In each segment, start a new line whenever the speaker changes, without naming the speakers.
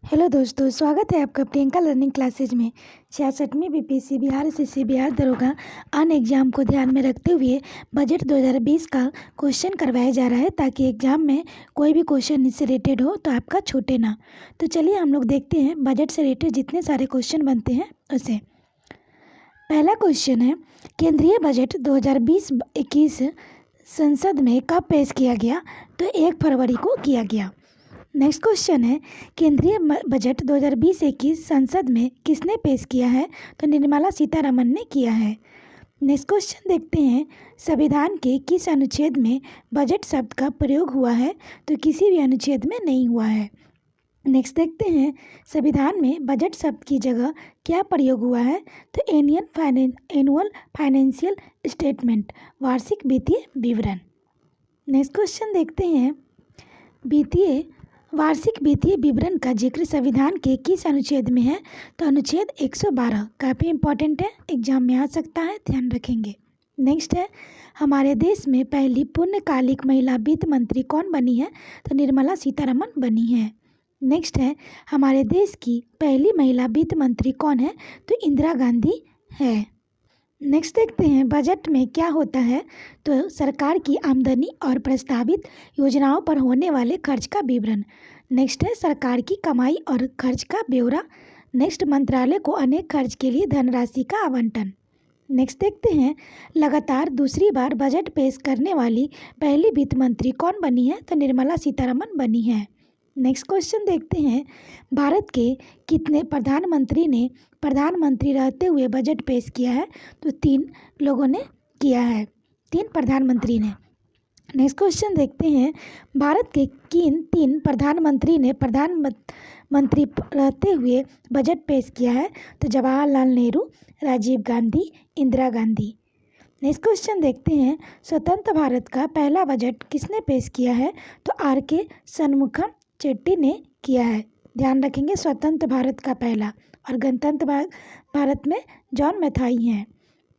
Hello दोस्तों, स्वागत है आपका प्रियंका लर्निंग क्लासेज में। 66वीं बीपीएससी बिहार एसएससी बिहार दरोगा अन्य एग्जाम को ध्यान में रखते हुए बजट 2020 का क्वेश्चन करवाया जा रहा है ताकि एग्जाम में कोई भी क्वेश्चन इससे रिलेटेड हो तो आपका छूटे ना। तो चलिए हम लोग देखते हैं बजट से रिलेटेड जितने सारे क्वेश्चन बनते हैं उसे। पहला क्वेश्चन है, केंद्रीय बजट 2020-21 संसद में कब पेश किया गया? तो 1 फरवरी को किया गया। नेक्स्ट क्वेश्चन है, केंद्रीय बजट 2020-21 संसद में किसने पेश किया है? तो निर्मला सीतारमण ने किया है। नेक्स्ट क्वेश्चन देखते हैं, संविधान के किस अनुच्छेद में बजट शब्द का प्रयोग हुआ है? तो किसी भी अनुच्छेद में नहीं हुआ है। नेक्स्ट देखते हैं, संविधान में बजट शब्द की जगह क्या प्रयोग हुआ है? तो एनुअल फाइनेंशियल स्टेटमेंट, वार्षिक वित्तीय विवरण। नेक्स्ट क्वेश्चन देखते हैं, वार्षिक वित्तीय विवरण का जिक्र संविधान के किस अनुच्छेद में है? तो अनुच्छेद 112। काफ़ी इंपॉर्टेंट है, एग्जाम में आ सकता है, ध्यान रखेंगे। नेक्स्ट है, हमारे देश में पहली पूर्णकालिक महिला वित्त मंत्री कौन बनी है? तो निर्मला सीतारमण बनी है। नेक्स्ट है, हमारे देश की पहली महिला वित्त मंत्री कौन है? तो इंदिरा गांधी है। नेक्स्ट देखते हैं, बजट में क्या होता है? तो सरकार की आमदनी और प्रस्तावित योजनाओं पर होने वाले खर्च का विवरण। नेक्स्ट है, सरकार की कमाई और खर्च का ब्यौरा। नेक्स्ट, मंत्रालय को अनेक खर्च के लिए धनराशि का आवंटन। नेक्स्ट देखते हैं, लगातार दूसरी बार बजट पेश करने वाली पहली वित्त मंत्री कौन बनी है? तो निर्मला सीतारमण बनी है। नेक्स्ट क्वेश्चन देखते हैं, भारत के कितने प्रधानमंत्री ने प्रधानमंत्री रहते हुए बजट पेश किया है? तो 3 लोगों ने किया है, 3 प्रधानमंत्री ने। नेक्स्ट क्वेश्चन देखते हैं, भारत के किन 3 प्रधानमंत्री ने प्रधानमंत्री रहते हुए बजट पेश किया है? तो जवाहरलाल नेहरू, राजीव गांधी, इंदिरा गांधी। नेक्स्ट क्वेश्चन देखते हैं, स्वतंत्र भारत का पहला बजट किसने पेश किया है? तो आर.के. शनमुखम चेट्टी ने किया है, ध्यान रखेंगे। स्वतंत्र भारत का पहला, और गणतंत्र भारत में जॉन मैथाई हैं।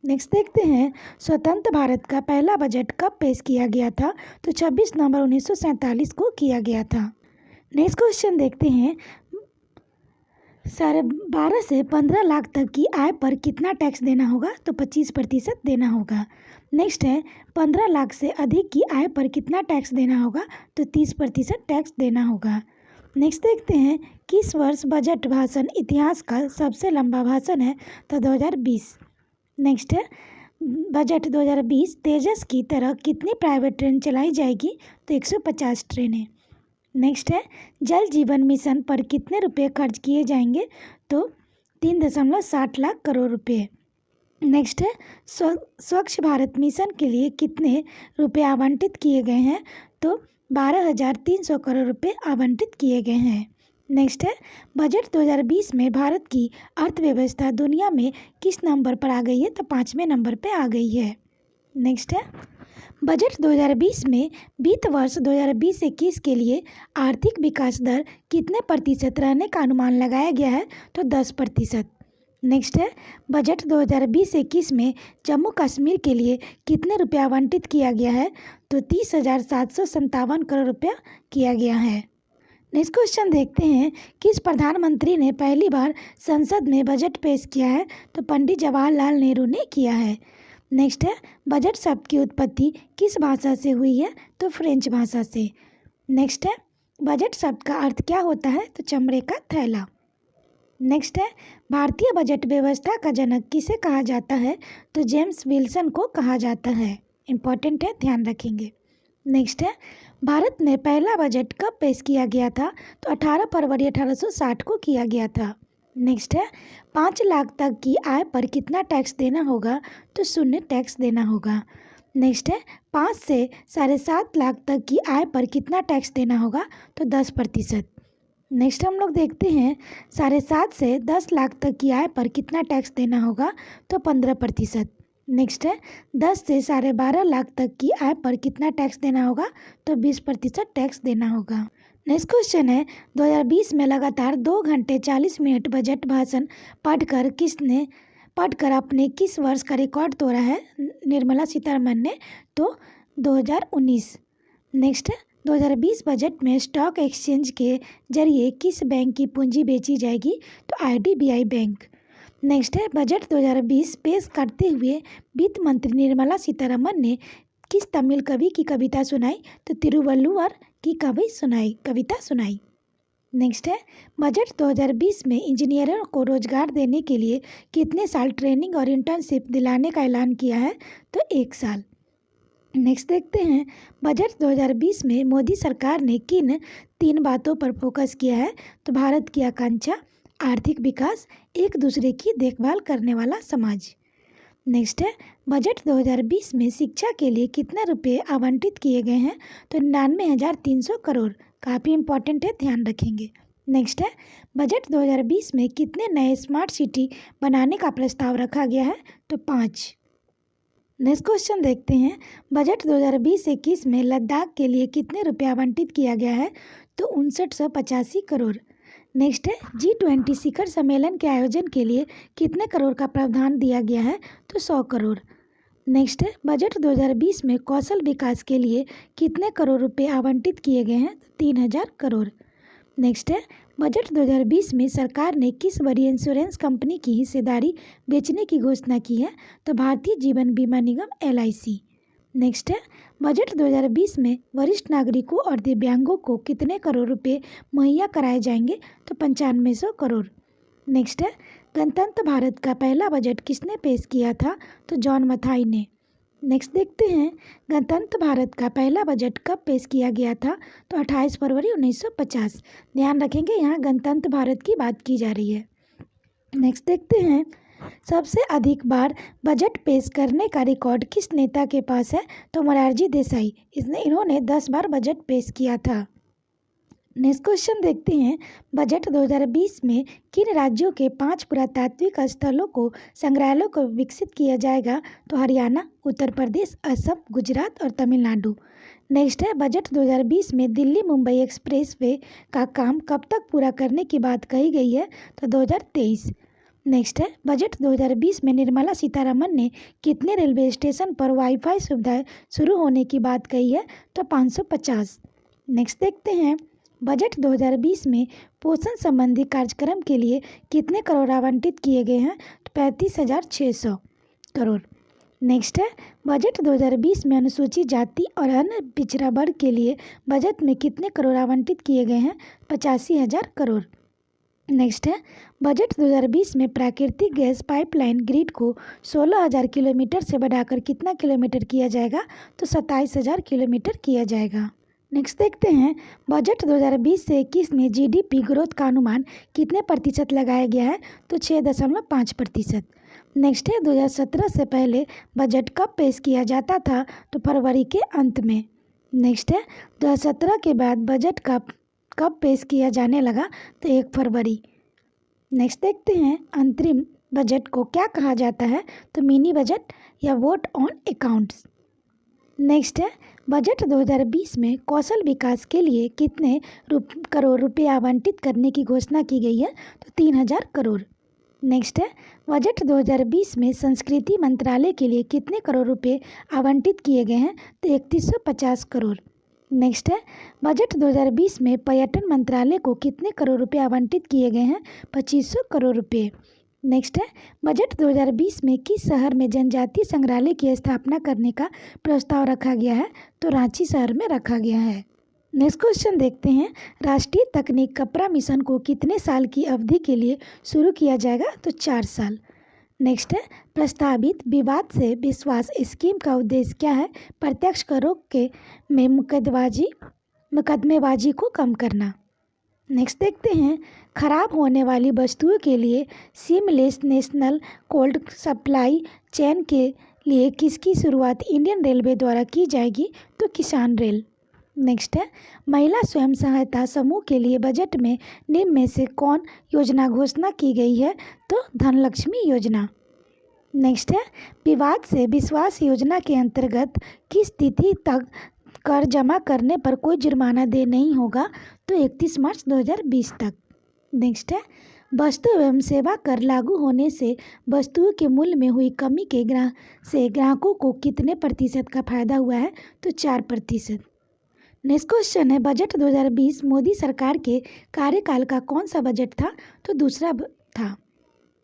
नेक्स्ट देखते हैं, स्वतंत्र भारत का पहला बजट कब पेश किया गया था? तो 26 नवंबर 1947 को किया गया था। नेक्स्ट क्वेश्चन देखते हैं, 12.5 से 15 लाख तक की आय पर कितना टैक्स देना होगा? तो 25% देना होगा। नेक्स्ट है, 15 लाख से अधिक की आय पर कितना टैक्स देना होगा? तो 30% टैक्स देना होगा। नेक्स्ट देखते हैं, किस वर्ष बजट भाषण इतिहास का सबसे लंबा भाषण है? तो 2020। नेक्स्ट है, बजट 2020 तेजस की तरह कितनी प्राइवेट ट्रेन चलाई जाएगी? तो 150 ट्रेनें। नेक्स्ट है, जल जीवन मिशन पर कितने रुपए खर्च किए जाएंगे? तो 3.60 लाख करोड़ रुपए। नेक्स्ट है, स्वच्छ भारत मिशन के लिए कितने रुपए आवंटित किए गए हैं? तो 12,300 करोड़ रुपए आवंटित किए गए हैं। नेक्स्ट है, बजट 2020 में भारत की अर्थव्यवस्था दुनिया में किस नंबर पर आ गई है? तो 5वें नंबर पर आ गई है। नेक्स्ट है, बजट 2020 में वित्त वर्ष 2020-21 के लिए आर्थिक विकास दर कितने प्रतिशत रहने का अनुमान लगाया गया है? तो 10%। नेक्स्ट है, बजट 2020-21 में जम्मू कश्मीर के लिए कितने रुपये आवंटित किया गया है? तो 30,757 करोड़ रुपया किया गया है। नेक्स्ट क्वेश्चन देखते हैं, किस प्रधानमंत्री ने पहली बार संसद में बजट पेश किया है? तो पंडित जवाहरलाल नेहरू ने किया है। नेक्स्ट है, बजट शब्द की उत्पत्ति किस भाषा से हुई है? तो फ्रेंच भाषा से। नेक्स्ट है, बजट शब्द का अर्थ क्या होता है? तो चमड़े का थैला। नेक्स्ट है, भारतीय बजट व्यवस्था का जनक किसे कहा जाता है? तो जेम्स विल्सन को कहा जाता है, इंपॉर्टेंट है, ध्यान रखेंगे। नेक्स्ट है, भारत में पहला बजट कब पेश किया गया था? तो 18 फरवरी 1860 को किया गया था। नेक्स्ट है, 5 लाख तक की आय पर कितना टैक्स देना होगा? तो 0 टैक्स देना होगा। नेक्स्ट है, 5 से 7.5 लाख तक की आय पर कितना टैक्स देना होगा? तो 10%। नेक्स्ट हम लोग देखते हैं, 7.5 से 10 लाख तक की आय पर कितना टैक्स देना होगा? तो 15%। नेक्स्ट है, 10 से 12.5 लाख तक की आय पर कितना टैक्स देना होगा? तो 20% टैक्स देना होगा। नेक्स्ट क्वेश्चन है, 2020 में लगातार 2 घंटे 40 मिनट बजट भाषण पढ़कर अपने किस वर्ष का रिकॉर्ड तोड़ा है? निर्मला सीतारमण ने, तो 2019। नेक्स्ट है, 2020 बजट में स्टॉक एक्सचेंज के जरिए किस बैंक की पूंजी बेची जाएगी? तो IDBI बैंक। नेक्स्ट है, बजट 2020 पेश करते हुए वित्त मंत्री निर्मला सीतारमण ने किस तमिल कवि की कविता सुनाई? तो तिरुवल्लुवर की कविता सुनाई। नेक्स्ट है, बजट 2020 में इंजीनियरों को रोजगार देने के लिए कितने साल ट्रेनिंग और इंटर्नशिप दिलाने का ऐलान किया है? तो 1 साल। नेक्स्ट देखते हैं, बजट 2020 में मोदी सरकार ने किन 3 बातों पर फोकस किया है? तो भारत की आकांक्षा, आर्थिक विकास, एक दूसरे की देखभाल करने वाला समाज। नेक्स्ट है, बजट 2020 में शिक्षा के लिए कितने रुपए आवंटित किए गए हैं? तो 99,300 करोड़। काफ़ी इंपॉर्टेंट है, ध्यान रखेंगे। नेक्स्ट है, बजट 2020 में कितने नए स्मार्ट सिटी बनाने का प्रस्ताव रखा गया है? तो 5। नेक्स्ट क्वेश्चन देखते हैं, बजट 2020-21 में लद्दाख के लिए कितने रुपए आवंटित किया गया है? तो 5985 करोड़। नेक्स्ट है, G20 शिखर सम्मेलन के आयोजन के लिए कितने करोड़ का प्रावधान दिया गया है? तो 100 करोड़। नेक्स्ट है, बजट 2020 में कौशल विकास के लिए कितने करोड़ रुपए आवंटित किए गए हैं? 3000 करोड़। नेक्स्ट है, बजट 2020 में सरकार ने किस बड़ी इंश्योरेंस कंपनी की हिस्सेदारी बेचने की घोषणा की है? तो भारतीय जीवन बीमा निगम LIC। नेक्स्ट है, बजट 2020 में वरिष्ठ नागरिकों और दिव्यांगों को कितने करोड़ रुपए मुहैया कराए जाएंगे? तो 9500 करोड़। नेक्स्ट है, गणतंत्र भारत का पहला बजट किसने पेश किया था? तो जॉन मथाई ने। नेक्स्ट देखते हैं, गणतंत्र भारत का पहला बजट कब पेश किया गया था? तो 28 फरवरी 1950। ध्यान रखेंगे, यहाँ गणतंत्र भारत की बात की जा रही है। नेक्स्ट देखते हैं, सबसे अधिक बार बजट पेश करने का रिकॉर्ड किस नेता के पास है? तो मोरारजी देसाई। इन्होंने 10 बार बजट पेश किया था। नेक्स्ट क्वेश्चन देखते हैं, बजट 2020 में किन राज्यों के 5 पुरातात्विक स्थलों को संग्रहालयों को विकसित किया जाएगा? तो हरियाणा, उत्तर प्रदेश, असम, गुजरात और तमिलनाडु। नेक्स्ट है, बजट 2020 में दिल्ली मुंबई एक्सप्रेस वे का काम कब तक पूरा करने की बात कही गई है? तो 2023। नेक्स्ट है, बजट 2020 में निर्मला सीतारमण ने कितने रेलवे स्टेशन पर वाईफाई सुविधाएं शुरू होने की बात कही है? तो 550। नेक्स्ट देखते हैं, बजट 2020 में पोषण संबंधी कार्यक्रम के लिए कितने करोड़ आवंटित किए गए हैं? तो 35,600 करोड़। नेक्स्ट है, बजट 2020 में अनुसूचित जाति और अन्य पिछड़ा वर्ग के लिए बजट में कितने करोड़ आवंटित किए गए हैं? 85,000 करोड़। नेक्स्ट है, बजट 2020 में प्राकृतिक गैस पाइपलाइन ग्रिड को 16,000 किलोमीटर से बढ़ाकर कितना किलोमीटर किया जाएगा? तो 27,000 किलोमीटर किया जाएगा। नेक्स्ट देखते हैं, बजट 2020 से 21 में GDP ग्रोथ का अनुमान कितने प्रतिशत लगाया गया है? तो 6.5%। नेक्स्ट है, 2017 से पहले बजट कब पेश किया जाता था? तो फरवरी के अंत में। नेक्स्ट है, 2017 के बाद बजट कब पेश किया जाने लगा? तो 1 फरवरी। नेक्स्ट देखते हैं, अंतरिम बजट को क्या कहा जाता है? तो मिनी बजट या वोट ऑन अकाउंट्स। नेक्स्ट है, बजट 2020 में कौशल विकास के लिए कितने करोड़ रुपए आवंटित करने की घोषणा की गई है? तो 3000 करोड़। नेक्स्ट है, बजट 2020 में संस्कृति मंत्रालय के लिए कितने करोड़ रुपए आवंटित किए गए हैं? तो 3150 करोड़। नेक्स्ट है, बजट 2020 में पर्यटन मंत्रालय को कितने करोड़ रुपए आवंटित किए गए हैं? 2500 करोड़ रुपए। नेक्स्ट है, बजट 2020 में किस शहर में जनजातीय संग्रहालय की स्थापना करने का प्रस्ताव रखा गया है? तो रांची शहर में रखा गया है। नेक्स्ट क्वेश्चन देखते हैं, राष्ट्रीय तकनीक कपड़ा मिशन को कितने साल की अवधि के लिए शुरू किया जाएगा? तो 4 साल। नेक्स्ट है, प्रस्तावित विवाद से विश्वास स्कीम का उद्देश्य क्या है? प्रत्यक्ष करों के में मुकदमेबाजी को कम करना। नेक्स्ट देखते हैं, खराब होने वाली वस्तुओं के लिए seamless national cold supply chain के लिए किसकी शुरुआत इंडियन रेलवे द्वारा की जाएगी? तो किसान रेल। नेक्स्ट है, महिला स्वयं सहायता समूह के लिए बजट में निम्न में से कौन योजना घोषणा की गई है? तो धनलक्ष्मी योजना। नेक्स्ट है, विवाद से विश्वास योजना के अंतर्गत किस तिथि तक कर जमा करने पर कोई जुर्माना दे नहीं होगा? तो 31 मार्च 2020 तक। नेक्स्ट है, वस्तु एवं सेवा कर लागू होने से वस्तुओं के मूल्य में हुई कमी के ग्राहकों को कितने प्रतिशत का फायदा हुआ है? तो 4%। नेक्स्ट क्वेश्चन है बजट 2020 मोदी सरकार के कार्यकाल का कौन सा बजट था? तो दूसरा था।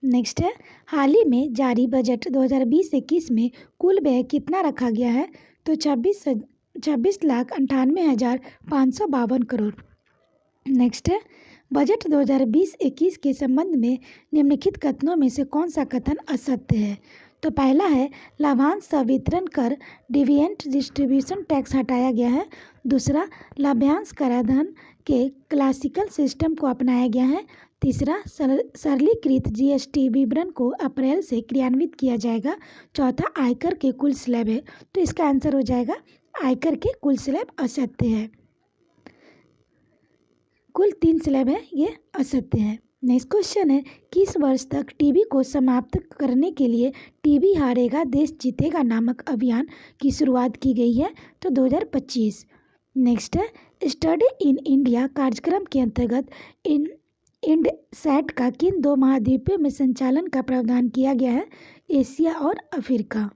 नेक्स्ट है हाल ही में जारी बजट 2020-21 में कुल व्यय कितना रखा गया है? तो 26,98,552 करोड़। नेक्स्ट है बजट 2020-21 के संबंध में निम्नलिखित कथनों में से कौन सा कथन असत्य है? तो पहला है लाभांश संवितरण कर डिविडेंड डिस्ट्रीब्यूशन टैक्स हटाया गया है। दूसरा लाभांश कराधान के क्लासिकल सिस्टम को अपनाया गया है। तीसरा सरलीकृत जीएसटी विवरण को अप्रैल से क्रियान्वित किया जाएगा। चौथा आयकर के कुल स्लैब है। तो इसका आंसर हो जाएगा आयकर के कुल स्लैब असत्य है। कुल 3 स्लैब है ये असत्य है। नेक्स्ट क्वेश्चन है किस वर्ष तक टीबी को समाप्त करने के लिए टीबी हारेगा देश जीतेगा नामक अभियान की शुरुआत की गई है? तो 2025। नेक्स्ट है स्टडी इन इंडिया कार्यक्रम के अंतर्गत इंडसैट का किन 2 महाद्वीपों में संचालन का प्रावधान किया गया है? एशिया और अफ्रीका।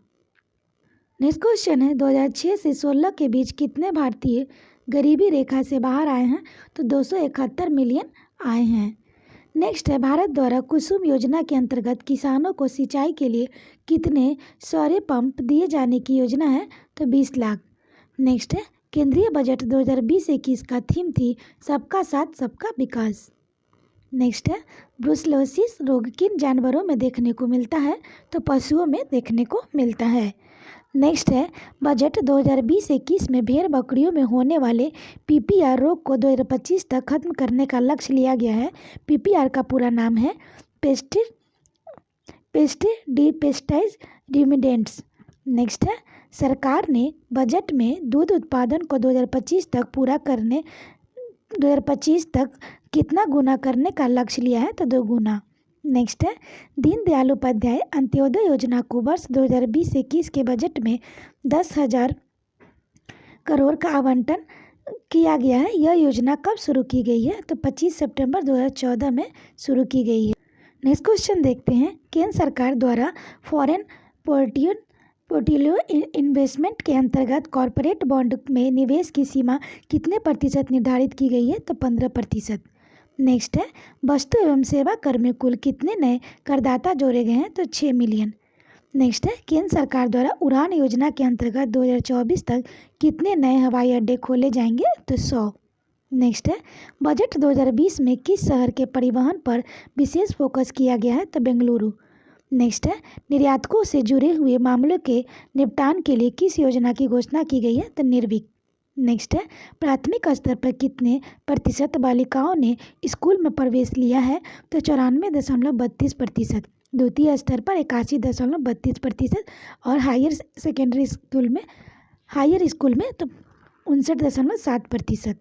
नेक्स्ट क्वेश्चन है 2006 से 16 के बीच कितने भारतीय गरीबी रेखा से बाहर आए हैं? तो 271 मिलियन आए हैं। नेक्स्ट है भारत द्वारा कुसुम योजना के अंतर्गत किसानों को सिंचाई के लिए कितने सौर पंप दिए जाने की योजना है? तो 20 लाख। नेक्स्ट है केंद्रीय बजट 2020-21 का थीम थी सबका साथ सबका विकास। नेक्स्ट है ब्रुसलोसिस रोग किन जानवरों में देखने को मिलता है? तो पशुओं में देखने को मिलता है। नेक्स्ट है बजट 2020-21 में भेड़ बकरियों में होने वाले पीपीआर रोग को 2025 तक खत्म करने का लक्ष्य लिया गया है। पीपीआर का पूरा नाम है पेस्टिडिपेस्टाइज रिमिडेंट्स। नेक्स्ट है सरकार ने बजट में दूध उत्पादन को 2025 तक कितना गुना करने का लक्ष्य लिया है? तो 2 गुना। नेक्स्ट है दीनदयाल उपाध्याय अंत्योदय योजना को वर्ष 2020-21 के बजट में 10,000 करोड़ का आवंटन किया गया है। यह योजना कब शुरू की गई है? तो 25 सितंबर 2014 में शुरू की गई है। नेक्स्ट क्वेश्चन देखते हैं केंद्र सरकार द्वारा फॉरेन पोर्टफोलियो इन्वेस्टमेंट के अंतर्गत कॉरपोरेट बॉन्ड में निवेश की सीमा कितने प्रतिशत निर्धारित की गई है? तो 15%। नेक्स्ट है वस्तु एवं सेवा कर में कुल कितने नए करदाता जोड़े गए हैं? तो 6 मिलियन। नेक्स्ट है केंद्र सरकार द्वारा उड़ान योजना के अंतर्गत 2024 तक कितने नए हवाई अड्डे खोले जाएंगे? तो 100। नेक्स्ट है बजट 2020 में किस शहर के परिवहन पर विशेष फोकस किया गया है? तो बेंगलुरु। नेक्स्ट है निर्यातकों से जुड़े हुए मामलों के निपटान के लिए किस योजना की घोषणा की गई है? तो निर्विक। नेक्स्ट है प्राथमिक स्तर पर कितने प्रतिशत बालिकाओं ने स्कूल में प्रवेश लिया है? तो 94.32%। द्वितीय स्तर पर 81.32% और हायर स्कूल में तो 59.7%।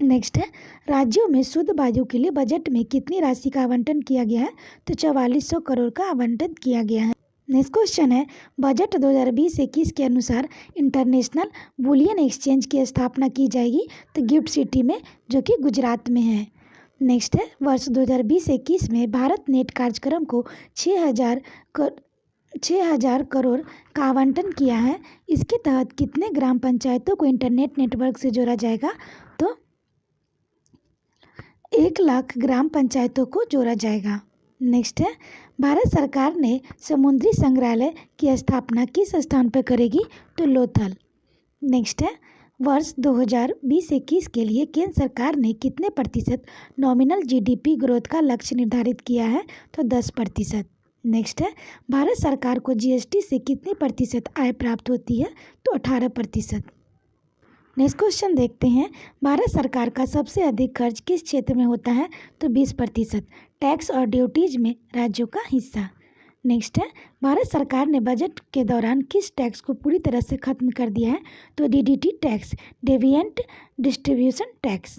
नेक्स्ट है राज्यों में शुद्ध वायु के लिए बजट में कितनी राशि का आवंटन किया गया है? तो 4400 करोड़ का आवंटन किया गया है। नेक्स्ट क्वेश्चन है बजट 2020-21 के अनुसार इंटरनेशनल बुलियन एक्सचेंज की स्थापना की जाएगी तो गिफ्ट सिटी में, जो कि गुजरात में है। नेक्स्ट है वर्ष 2020-21 में भारत नेट कार्यक्रम को 6,000 करोड़ का आवंटन किया है। इसके तहत कितने ग्राम पंचायतों को इंटरनेट नेटवर्क से जोड़ा जाएगा? तो 1 लाख ग्राम पंचायतों को जोड़ा जाएगा। नेक्स्ट है भारत सरकार ने समुद्री संग्रहालय की स्थापना किस स्थान पर करेगी? तो लोथल। नेक्स्ट है वर्ष 2020-21 के लिए केंद्र सरकार ने कितने प्रतिशत नॉमिनल जीडीपी ग्रोथ का लक्ष्य निर्धारित किया है? तो 10%। नेक्स्ट है भारत सरकार को जीएसटी से कितनी प्रतिशत आय प्राप्त होती है? तो 18%। नेक्स्ट क्वेश्चन देखते हैं भारत सरकार का सबसे अधिक खर्च किस क्षेत्र में होता है? तो 20%। टैक्स और ड्यूटीज में राज्यों का हिस्सा। नेक्स्ट है भारत सरकार ने बजट के दौरान किस टैक्स को पूरी तरह से खत्म कर दिया है? तो DDT tax, dividend distribution tax.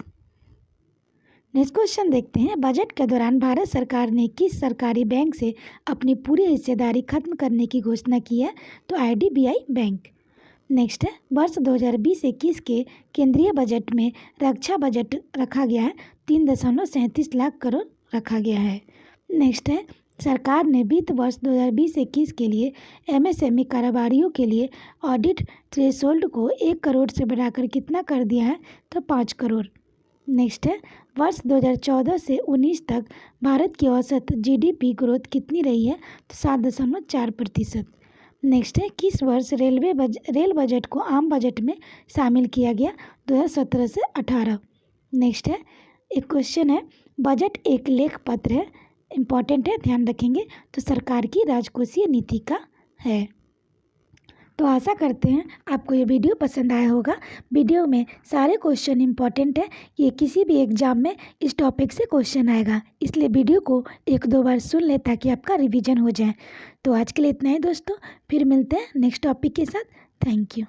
Next question देखते हैं बजट के दौरान भारत सरकार ने किस सरकारी बैंक से अपनी पूरी हिस्सेदारी खत्म करने की घोषणा की है? तो आईडीबीआई बैंक। नेक्स्ट है वर्ष 2020-21 के केंद्रीय बजट में रक्षा बजट रखा गया है 3.37 लाख करोड़ रखा गया है। नेक्स्ट है सरकार ने वित्त वर्ष 2020-21 के लिए एमएसएमई कारोबारियों के लिए ऑडिट थ्रेशोल्ड को 1 करोड़ से बढ़ाकर कितना कर दिया है? तो 5 करोड़। नेक्स्ट है, वर्ष 2014 से 19 तक भारत की औसत जीडीपी ग्रोथ कितनी रही है? तो 7.4%। नेक्स्ट है, किस वर्ष रेल बजट को आम बजट में शामिल किया गया? 2017 से 18। नेक्स्ट है, एक क्वेश्चन है, बजट एक लेख पत्र है, इम्पॉर्टेंट है, ध्यान रखेंगे, तो सरकार की राजकोषीय नीति का है। तो आशा करते हैं आपको ये वीडियो पसंद आया होगा। वीडियो में सारे क्वेश्चन इंपॉर्टेंट है, ये किसी भी एग्जाम में इस टॉपिक से क्वेश्चन आएगा, इसलिए वीडियो को 1-2 बार सुन ले ताकि आपका रिवीजन हो जाए। तो आज के लिए इतना ही दोस्तों, फिर मिलते हैं नेक्स्ट टॉपिक के साथ। Thank you.